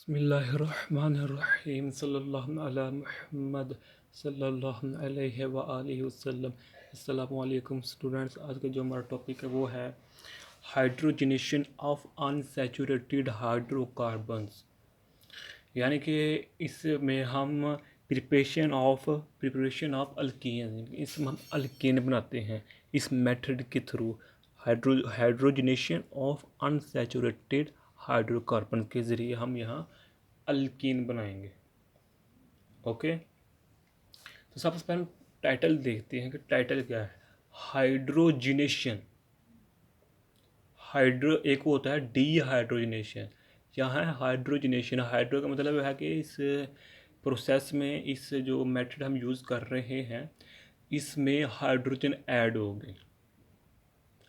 बिस्मिल्लाहिर्रहमानिर्रहीम सल्लल्लाहु अला मुहम्मद सल्लल्लाहु अलैहि व आलिहि वसल्लम। अस्सलामु अलैकुम स्टूडेंट्स। आज का जो हमारा टॉपिक है वो है हाइड्रोजनेशन ऑफ अनसैचुरेटेड हाइड्रोकार्बन्स, यानी कि इसमें हम प्रिपरेशन ऑफ अल्कीन, इसमें हम अल्कीन बनाते हैं इस मेथड के through. Hydrogenation of unsaturated hydrocarbon के ज़रिए हम यहाँ अल्कीन बनाएंगे। ओके, तो सबसे पहले टाइटल देखते हैं कि टाइटल क्या है। हाइड्रोजनेशन, हाइड्रो एक होता है डीहाइड्रोजनेशन, यहाँ है हाइड्रोजनेशन। हाइड्रो का मतलब है कि इस प्रोसेस में, इस जो मेथड हम यूज़ कर रहे हैं इसमें हाइड्रोजन ऐड हो गए,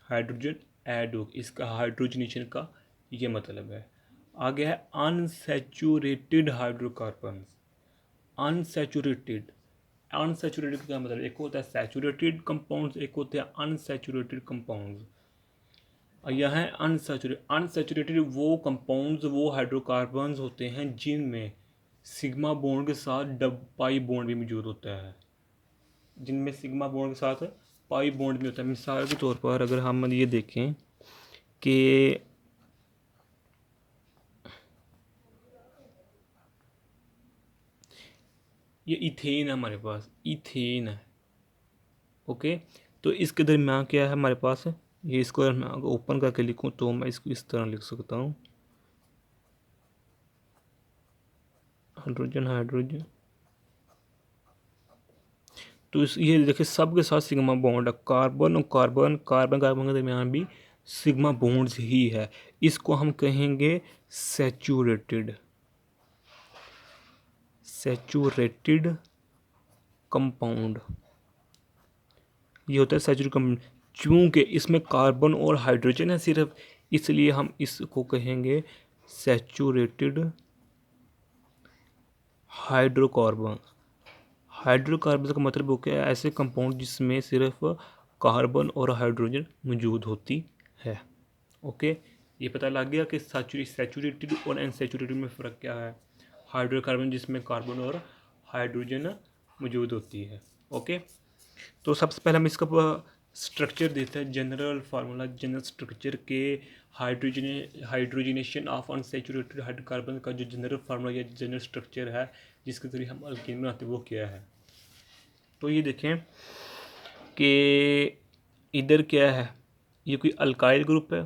हाइड्रोजन ऐड हो, इसका हाइड्रोजनेशन का ये मतलब है। आगे है अनसैचुरेटेड हाइड्रोकार्बन्स। अनसैचुरेटेड, अनसैचुरेटेड का मतलब एक होता है सैचुरेटेड कंपाउंड्स, एक होते हैं अनसैचुरेटेड कंपाउंड्स। और यह है अनसैचुरेटेड। अनसैचुरेटेड वो कंपाउंड्स, वो हाइड्रोकार्बन्स होते हैं जिनमें सिग्मा बॉन्ड के साथ पाई बॉन्ड भी मौजूद होता है, जिनमें सिग्मा बॉन्ड के साथ पाई बॉन्ड भी होता है। मिसाल के तौर पर अगर हम ये देखें कि ये इथेन है, हमारे पास इथेन है। ओके, तो इसके दरमियान क्या है हमारे पास, ये इसको मैं ओपन करके लिखूं तो मैं इसको इस तरह लिख सकता हूँ, हाइड्रोजन हाइड्रोजन। तो इस ये देखिए सब के साथ सिग्मा बॉन्ड है, कार्बन और कार्बन, कार्बन कार्बन के दरमियान भी सिग्मा बॉन्ड्स ही है। इसको हम कहेंगे सैचुरेटेड, सैचुरेटेड कंपाउंड। ये होता है सैचुरेटेड कंपाउंड। चूँकि इसमें कार्बन और हाइड्रोजन है सिर्फ, इसलिए हम इसको कहेंगे सैचुरेटेड हाइड्रोकार्बन। हाइड्रोकार्बन का मतलब हो गया ऐसे कंपाउंड जिसमें सिर्फ कार्बन और हाइड्रोजन मौजूद होती है। ओके, ये पता लग गया कि सैचुरेटेड और अनसैचुरेटेड में फ़र्क क्या है। हाइड्रोकार्बन जिसमें कार्बन और हाइड्रोजन मौजूद होती है। ओके, तो सबसे पहले हम इसका स्ट्रक्चर देते हैं, जनरल फार्मूला, जनरल स्ट्रक्चर के हाइड्रोजनेशन ऑफ अनसैचुरेटेड हाइड्रोकार्बन का जो जनरल फार्मूला या जनरल स्ट्रक्चर है जिसके जरिए हम अल्कीन बनाते हैं वो क्या है। तो ये देखें कि इधर क्या है, ये कोई अल्काइल ग्रुप है,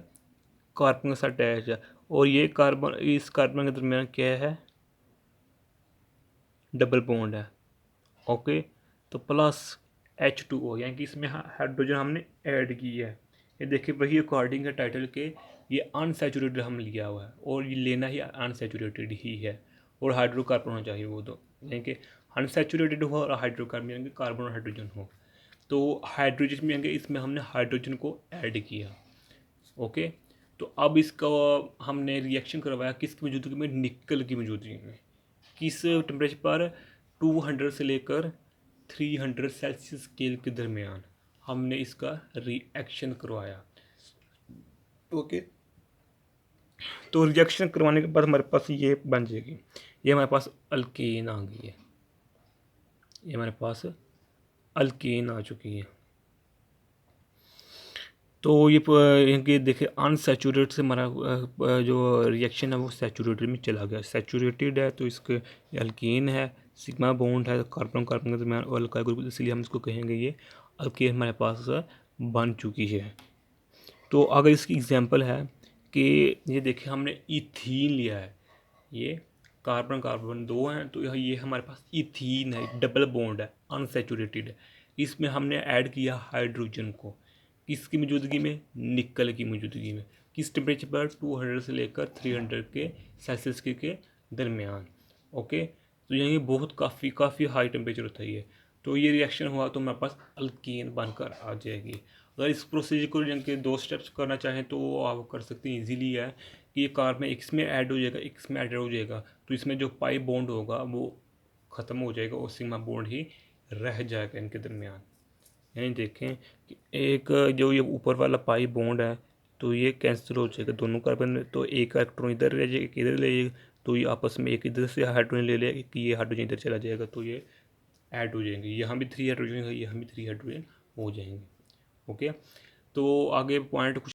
कार्बन के साथ अटैच है, और ये कार्बन, इस कार्बन के दरमियान क्या है, डबल बॉन्ड है। ओके, तो प्लस H2O, यानी कि इसमें हाइड्रोजन हमने ऐड की है। ये देखिए वही अकॉर्डिंग है टाइटल के, ये अनसैचुरेटेड हम लिया हुआ है और ये लेना ही अनसैचुरेटेड ही है, और हाइड्रोकार्बन होना चाहिए वो दो, यानी कि अनसैचुरेटेड हो और हाइड्रोकार्बन यानी कि कार्बन और हाइड्रोजन हो। तो हाइड्रोजन में यानी इसमें हमने हाइड्रोजन को ऐड किया। ओके, तो अब इसका हमने रिएक्शन करवाया किसकी मौजूदगी में, निकल की मौजूदगी में। किस टेम्परेचर पर, 200 से लेकर 300 सेल्सियस स्केल के दरमियान हमने इसका रिएक्शन करवाया। ओके, तो रिएक्शन करवाने के बाद हमारे पास ये बन जाएगी, ये हमारे पास अल्केन आ गई है, ये हमारे पास अल्केन आ चुकी है। तो ये देखिए अनसैचुरेटेड से हमारा जो रिएक्शन है वो सैचुरेटेड में चला गया। सैचुरेटेड है तो इसके अल्कीन है, सिग्मा बॉन्ड है कार्बन कार्बन के दरमियान और अल्काइल ग्रुप, इसलिए हम इसको कहेंगे ये अल्कीन हमारे पास बन चुकी है। तो अगर इसकी एग्जांपल है कि ये देखिए हमने इथीन लिया है, ये कार्बन कार्बन दो हैं, तो ये हमारे पास इथीन है, डबल बॉन्ड है, अनसैचुरेटेड है। इसमें हमने ऐड किया हाइड्रोजन को, किसकी मौजूदगी में, निकल की मौजूदगी में। किस टेम्परेचर पर, 200 से लेकर 300 के सेल्सियस के दरमियान। ओके, तो यही बहुत काफ़ी हाई टेम्परेचर होता है ये। तो ये रिएक्शन हुआ तो हमारे पास अल्कीन बनकर आ जाएगी। अगर इस प्रोसीजर को के 2 स्टेप्स करना चाहें तो आप कर सकते हैं, इजीली है कि ये कार्बन इसमें ऐड हो जाएगा, इसमें ऐड हो जाएगा, तो इसमें जो पाई बॉन्ड होगा वो ख़त्म हो जाएगा और सिग्मा बॉन्ड ही रह जाएगा इनके दरमियान। यानी देखें कि एक जो ये ऊपर वाला पाई बॉन्ड है तो ये कैंसिल हो जाएगा, दोनों कार्बन में, तो एक इलेक्ट्रॉन इधर रह जाएगा, इधर ले जाएगा, तो ये आपस में एक इधर से हाइड्रोजन ले लिया कि ये हाइड्रोजन इधर चला जाएगा, तो ये ऐड हो जाएंगे, यहाँ भी 3 हाइड्रोजन, यहाँ भी 3 हाइड्रोजन हो जाएंगे। ओके, तो आगे पॉइंट कुछ